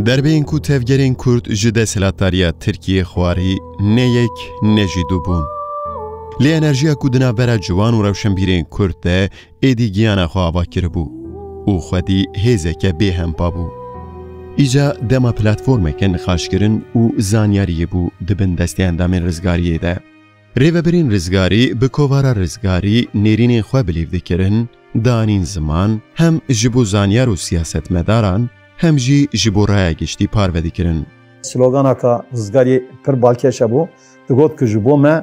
دربین کو تفگرین کرد جده سلطاریه ترکیه خواری نیک نجیدو بون. لی انرژیا کودنا برای جوان و روشنبیرین کرد ده ایدی گیانا خواه کرد بو. او خودی هزه که به هم پا بو. ایجا دما پلتفرمه که نخاش کرن او زانیاری بو دبن دستی اندام رزگاریه ده. ریوبرین رزگاری به کووارا رزگاری نیرین خواه بلیو دکرن دانین زمان هم جبو زانیار و سیاست مداران هم جی جبو رای گشتی پارودی کرن. سلوگانا که رزگاری پر بالکشه بو دگوت که جبو ما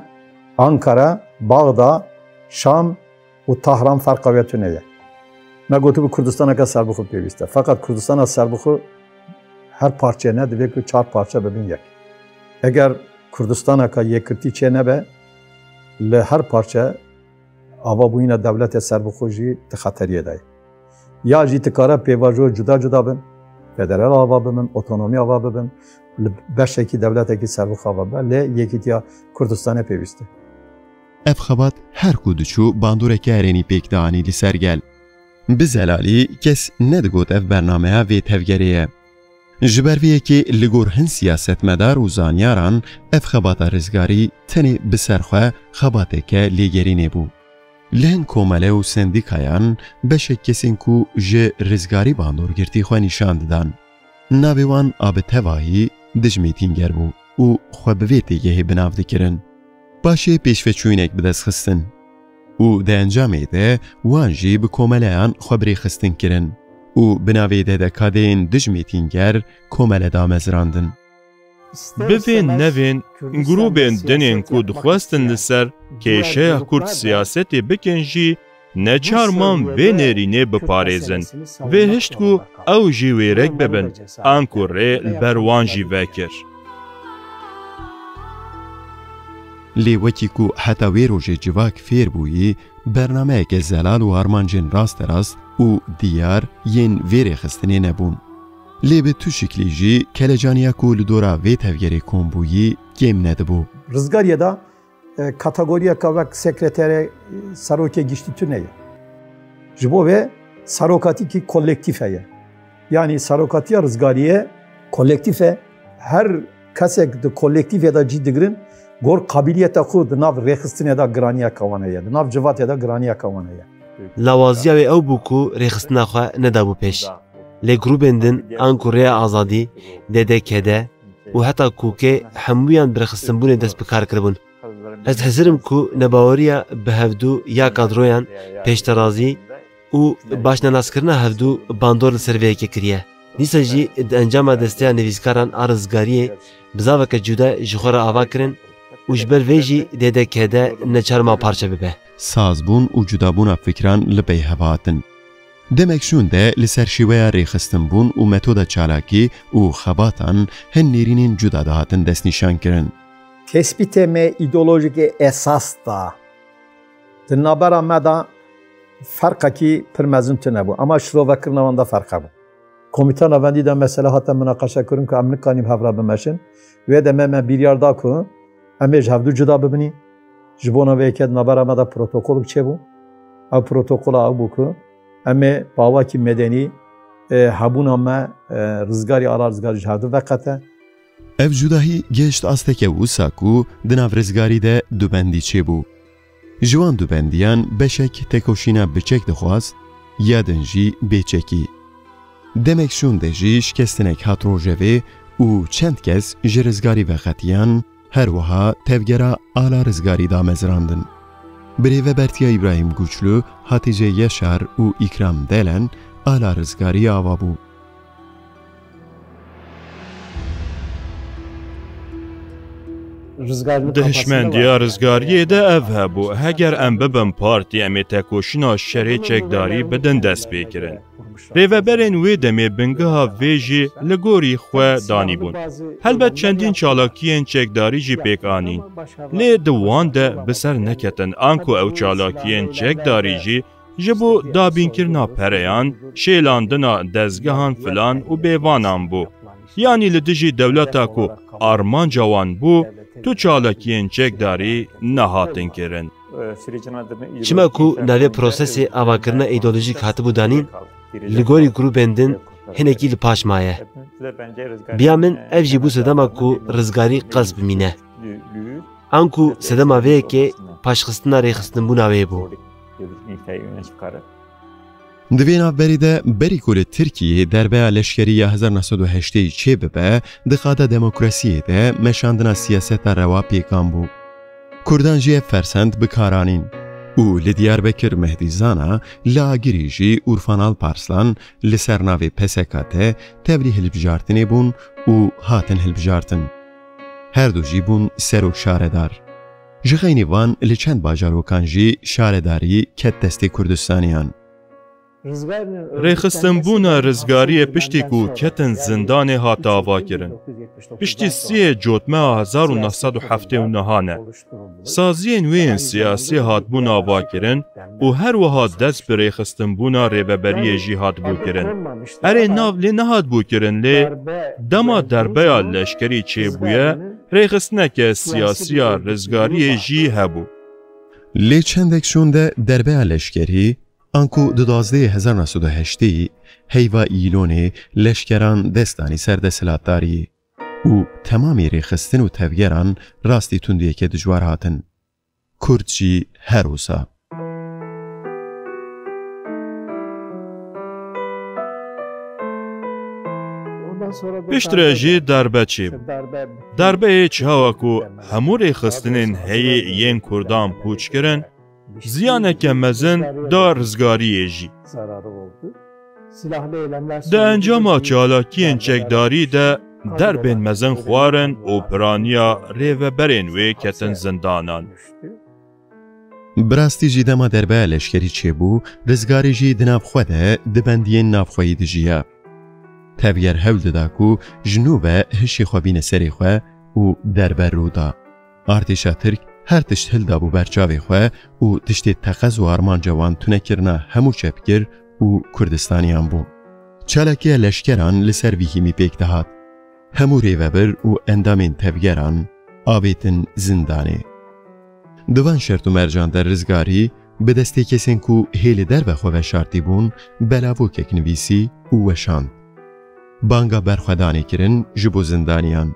Ankara, Bağdat, Şam و Tahran فرقاویتونه یه. من گفتم کردستان که سربخو پیوسته. فقط کردستان سربخو هر پارچه نه دوی که 4 پارچه ببین یک. اگر کردستان که یکرتی چه نبه، ل هر پارچه آوا بوینا دولت سربخو جی تخطریه دای. یا جی تکاره پیواجو جدا جدا بن، فدرال آوا ببن، اتونومی آوا ببن، بشکی دولت کی سربخو آوا ببن، ل یکی تیا کردستان پیوسته. اف خبات هر کودچو باندوره که ارینی پیک دانی لی سرگل. بزلالی کس ندگوت اف برنامه ها وی تفگریه. جبرویه که لگور هن سیاست مدار و زانیاران اف خبات رزگاری تنی بسرخواه خباته که لیگری نبو. لهن کومله و سندیکایان بشک کسین کو جه رزگاری باندور گرتی خواه نشان دادن. ناویوان آب تواهی دجمیتینگر بو و خواه بویتی گهی بناو دکرن. باشه پیشفچوینک بدست خستن. او ده انجامه ده وانجی به کوملهان خبری خستن کرن. او بناوی ده کادین دجمیتینگر کومله دا مزراندن. بفین نوین گروبین دنین کود خواستن لسر که شیخ کرد سیاستی بکنجی نچارمان و نرینه بپارزن و هشت کو او جیویرک ببن آنکو ری البروانجی وکر. لی وکی کو حتی وی روژه جواک فیر بویی برنامه که زلال و آرمانجین راست و دیار ین ویر خستنی نبون. لی به تو شکلی جی کلجانیا کو لدورا وی تفگری کن بویی گیم ندبو. رزگاریه دا کاتگوریا که وک سکرتر سروکه گشتی تو نیه. جبو ve sarokati ki kolektife. Yani sarokati rızgariye kolektife her kasek de kolektife da ciddigirin gor kabiliyete xud nav rexistine da graniya kavanaya. Nav civat da graniya kavanaya. Lawazia ve ew buku rexistina xwe nedabû pêş. Lê grûbên Ankara'ya azadî, DDK'de û heta kûkê hemûyan bi rexistinbûnê dest bi kar kiribûn. Ez hezirim ku nebaweriya bi hevdû ya kadroyan pêşterazî û başnenaskirina hevdû bandor li ser vê yekê kiriye. Dîsa jî di encama desteya nivîskaran a rizgariyê bi zaveke cuda ji xwe re ava kirin û ji ber vê jî DDK'de neçarma parçe bibe. Sazbûn û cudabûna fikran li pey hevatin. Demek şun de li ser şîweya rêxistinbûn û metoda çalakî û xebatan hin nêrînên cuda dihatin destnîşan kirin. Tespite me ideolojik esas da di navbera me da farkakî pir mezin tune bû ama şirovekirina da farka bû. Komîtana vendî de mesela hata münaqeşe kirin ku em nikanîm hevra bimeşin wê de me biryar da ku em ê ji hevdû cuda bibinî ji bona vê yekê di navbera me da protokolek çêbû. Ev protokola ew bû ku em ê bawakî medenî hebûna me rizgarî ala rizgarî ji hevdû veqete. Ev cudahî geşt asteke wisa ku di nav rizgarî de dubendî çêbû. Ji wan dubendiyan beşek tekoşîna biçek dixwast ya din jî bêçekî. Demek şûn de jî şikestinek hat rojevê û çend kes ji rizgarî veqetiyan her wiha tevgera ala rizgarî da mezrandin. Birêvebertiya İbrahim Guçlu, Hatice Yaşar û İkram Delen ala rizgarî ava bû. Dehişmendiya rizgariyê de ev hebû heger em bibin partî em ê tekoşîna şerê çekdarî bidin dest pê kirin. Rêveberên wê demê bingeha vê jî li gorî xwe danîbûn. Helbet çendîn çalakiyên çekdarî jî pêk anîn. Lê di wan de bi ser neketin anku ew çalakiyên çekdarî jî ji bo dabînkirina pereyan, şêlandina dezgehan filan û bêvanan bû. Yani li dijî dewleta ku armanca wan bû, tu çalakiyên çekdarî nehatin kirin. Çima ku navê prosesê avakirina îdeolojîk hatibû danîn, li gorî grûbên din hinekî li paş maye. بیا من ev jî bû sedema ku rizgarî qez bimîne. An ku sedema vê yekê paşxistina rêxistinbûna wê bû. Di vê navberî de berî ku li Tirkiyeyê derbeya leşkerî ya 1980 çê bibe, di xada demokrasiyê de meşandina siyaseta rewa pêkan bû. Kurdan jî ev fersend bikaranîn. û li Diyarbekir Mehdîzana, li Agirî jî Urfan Alparslan li ser navê PSK te tevlî hilbijartinê bûn û hatin hilbijartin. Her du jî bûn serok şaredar. Ji xeynî van li çend bajarokan jî şaredarî ket destê Kurdistaniyan. Rêxistinbûna rizgariyê piştî ku ketin zindanê hat davakirin. Piştî siyê cotmeya 1979 ne. Saziyên wê yên siyasî hatbûn avakirin û her wiha dest bi rêxistinbûna rêveberiyê jî hatbûkirin. Erê nav lê nehatbûkirin lê dema derbeya leşkerî çêbûye, rêxistineke siyasiya rizgariyê jî hebû. Lê çendek şûn de derbeya leşkerî, anku di 1980 heyva îlonê leşkeran destanî ser deshilatdariyê û temamî rêxistin û tevgeran rastî tundiyeke dijwar hatin. Kurd jî her wisa. Piştre jî derbe çêbû. Derbeyê çawa ku hemû rêxistinên heyê yên Kurdan pûç kirin, ziyaneke mezin da rizgariyê jî. Di encama çalakiyên çekdarî de derbên mezin xwarin û piraniya rêveberên wê ketin zindanan. Bi rastî jî dema derbeya leşkerî çêbû, rizgarî jî di nav xwe de di bendiyên navxweyî dijiya. Tevger hewl dida ku ji nû ve hişê xwe bîne serê xwe û derber rû da. Artêşa Tirk her tişt hilda bû berçavê xwe û tiştê teqez û armanca wan tunekirina hemû çepgir û Kurdistaniyan bû. Çalakiya leşkeran li ser vî hîmî pêk dihat. Hemû rêvebir û endamên tevgeran avêtin zindanê. Di van şert û mercan de rizgarî bi destê kesên ku hêlî derve xwe veşartî bûn, belavokek nivîsî û weşand. Banga berxwedanê kirin ji bo zindaniyan.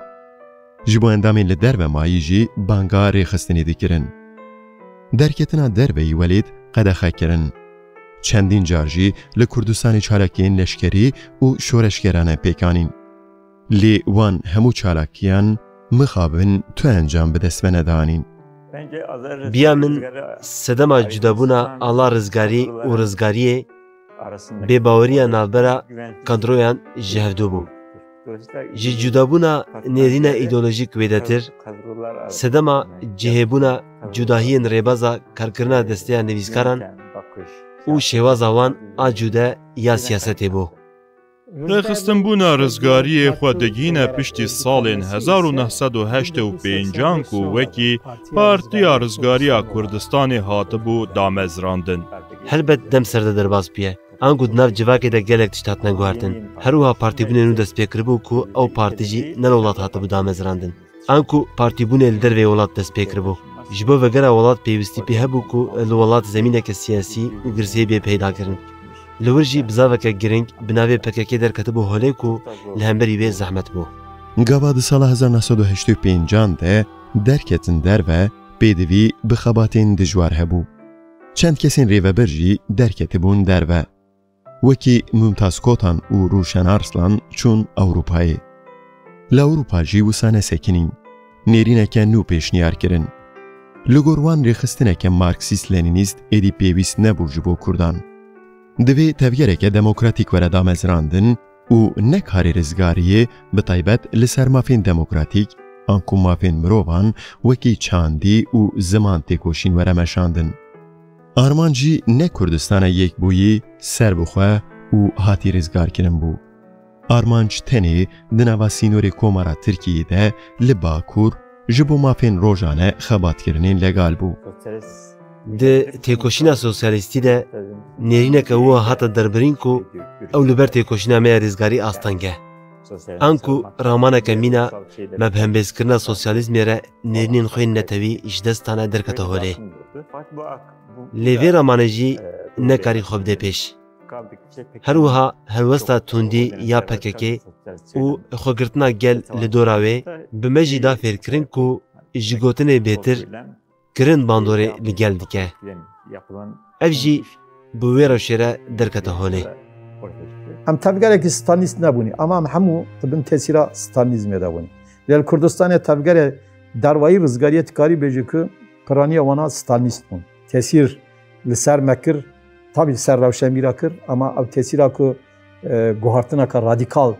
Ji bo endamên li derve mayî jî banga rêxistinê dikirin. Derketina derveyî welêt qedexe kirin. Çendîn car jî li Kurdistanê çalakiyên leşkerî û şoreşgerane pêkanîn. Lê wan hemû çalakiyan mixabin tu encam bi dest ve nedanîn. Biya min sedema cudabûna ala rizgarî û rizgariyê bêbaweriya navbera kadroyan ji hevdû bû. Ji cudabûna nêrîna îdeolojîk wê de tir, sedema cihêbûna cudahiyên rêbeza karkirina desteya nivîskaran û şêwaza wan a cude ya siyasetê bû. Rêxistinbûna rizgariyê xwe digihîne piştî salên 1985 ku wekî Partiya Rizgariya Kurdistanê hatibû damezrandin. Helbet dem serde derbas bûye. Angu di nav civakê de gelek tişt hatine guhartin. Her wiha partîbûnê nû dest pê kiribû ku ew partî jî nel welat hatibû damezrandin. Anku partîbûnê li dervê welat dest pê kiribû. Ji bo vegera welat pêwîstî pê hebû ku li welat zemîneke siyasî û girseyê peyda kirin. Li wir jî bizaveke giring bi navê PKK derketibû holê ku li hemberî wê zehmet bû. Gava di sala 1985 de derketin derve pêdivî bi xebatên dijwar hebû. Çend kesên rêveber jî derketibûn derve. Wekî Mümtaz Kotan û Rûşen Arslan çûn Ewropayê. Li Ewropa jî wisa nesekinîn. Nêrîneke nû pêşniyar kirin. Li gor wan rêxistineke Marksîst-Lenînîst êdî pêwîst nebû ji bo Kurdan. Divê tevgereke demokratîk were damezrandin û nekarê rizgariyê bi taybet li ser mafên demokratîk, anku mafên mirovan wekî çandî û ziman têkoşîn were meşandin. Arman jî ne Kurdistana yekbûyî ser bixwe û hatî rizgarkirin bû. Armanc tenê di nava sînorê Komara Tirkiyeyê de li Bakur ji bo mafên rojane xebatkirinên legal bû. Di têkoşîna sosyalîstî de nêrîneke wiha hata derbirîn ku ew li ber têkoşîna me ya rêzgarî astange. An ku ramaneke mîna mebhembêzkirina sosyalîzmê re nêrînên xwe netewî ji destan e derkete holê. Lê vê ramanê jî nekarî xwe bide pêş. هەروەها هەلوەستا توندی یا پەکەکێ و خۆگرتنا گەل li dora wê bi me jî da fêrkirin ku ji gotinê bêtir kirin bandorê li gel dike. Ev jî bi wê rewşê re derkete holê. Em tevgerekî Stalinîst nebûnî, ama em hemû dibin tesîra Stalinîzmê de bûnî. Lê li Kurdistanê tevgerê derwayî rizgariyê tikarî bêje ku piraniya wana Stalinîst bûn. Tesîr li ser me kir, tabii ser rewşenbîra kir, ama ev tesîra ku guhartineka radîkal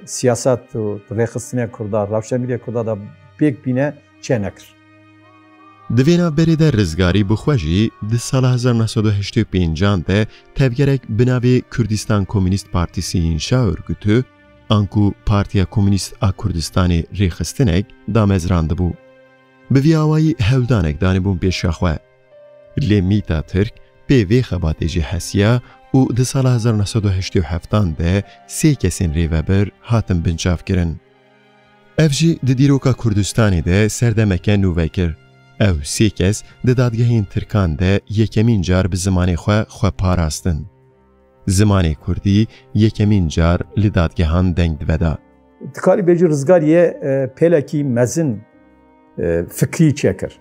siyaset û rêxistinê Kurda, rewşenbîrê Kurda da pêk bîne çê nekir. Di vêna berê de rizgarî bixwe jî di sala 1985 de tevgerek bi navê Kurdistan Komünîst Partîsî înşa örgütü, an ku Partiya Komünîst a Kurdistanê rêxistinek damezrandibû. Bi vî awayî hewldanek danîbûn pêşaxwe. Lê Mîta Tirk pê vê xebatê jî hesiya û di sala 1987 de sê kesên rêveber hatin binçavkirin. Ev jî di dîroka Kurdistanê de serdemeke nû vekir. Ew sê kes di dadgehên Tirkan de yekemîn car bi zimanê xwe parastin. Zimanê Kurdî yekemîn car li dadgehan deng diveda. Tikarî bêjî rizgariyê pêlekî mezin fikrî çêkir.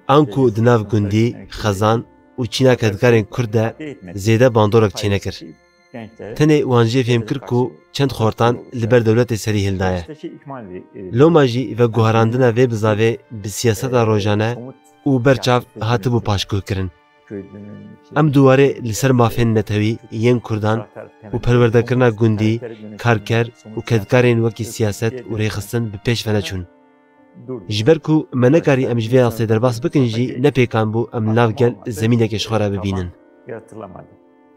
An ku di nav gundî, xezan û çînaka dikarên Kurd de zêde bandorek çênekir. Tenê wan jê fêm kir ku çend xortan li ber dewletê serî hildaye. Loma jî veguherandina vê bizavê bi siyaseta rojane û berçav hatibû paşguhkirin. Em duwarê li ser mafên netewî yên Kurdan û perwerdekirina gundî, karker û kedkarên wekî siyaset û rêxistin bi pêş ve neçûn. Ji ber ku me nekarî em ji vê asê derbas bikin jî nepêkan bû em nav gel zemînekê ji xwe re bibînin.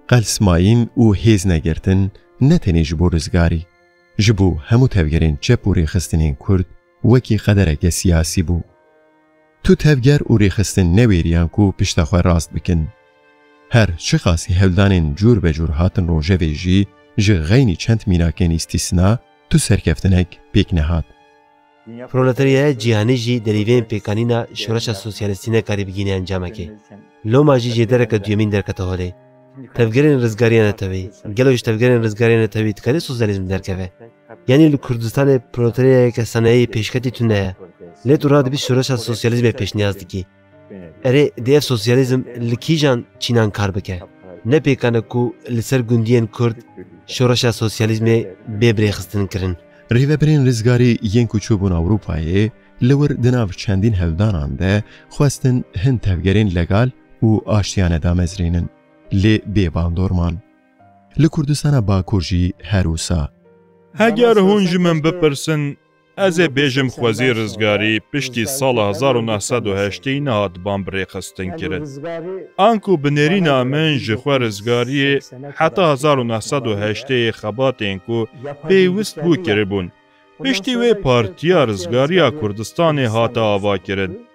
Qelsmayîn û hêz negirtin ne tenê ji bo rizgarî, ji bo hemû tevgerên çep û rêxistinên Kurd wekî qedereke siyasî bû. Tu tevger û rêxistin newêriyan ku pişta xwe rast bikin. Her çi qasî hewldanên cûr be cûr hatin rojevê jî ji xeynî çend mînakên îstîsna tu serkeftinek pêk nehat. Proletariyaya cîhanî jî derîveyên pêkanîna şoreşa sosyalîstî nekarî bigîne encamekê. Loma jî jê dereke duyemîn derkete holê. Tevgerên rizgariya netewî, gelo ji tevgerên rizgariya netewî dikarî sosyalîzm derkeve. Yanî li Kurdistanê proletariyayeke sanayî pêşketî tune ye. Lê tu radibî şoreşa sosyalîzmê pêşniyaz dikî. Erê di ev sosyalîzm li kîjan Çînan kar bike? Ne pêkane ku li ser gundiyên Kurd şoreşa sosyalîzmê bê birêxistin kirin. Rêveberên rizgarî yên ku çûbûn Ewropayê li wir di nav çendîn hevdanan de xwestin hin tevgerên legal û aştiyane damezrînin. Lê bêbandorman. Li Kurdistana Bakur jî her wisa. Heger hûn ji min bipirsin, ez ê bêjim xwezî rizgarî piştî sala 1980 nehat ban birêxistin kirin. An ku bi nêrîna min ji xwe rizgariyê heta 1980 xebatên ku pêwîst bû kiribûn. Piştî wê Partiya Rizgariya Kurdistanê hata avakirin.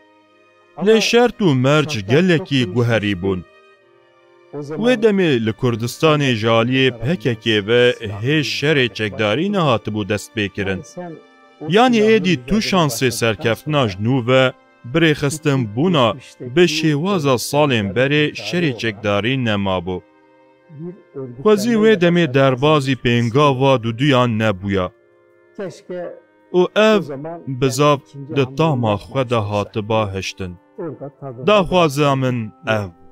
Lê şert û merc gelekî guherî bûn. Wê demê li Kurdistanê jaliyê pekekê ve hêj şerê çekdarî nehatibû destpêkirin. Yanî êdî tu şansê serkeftina ji nû ve birêxistin bûna bi şêwaza salên berê şerê çekdarî nemabû. Xwezî wê demê derbazî pêngava duduyan nebûye. û ev bizav di tama xwe de hatiba hiştin. Daxwaza min ev bû.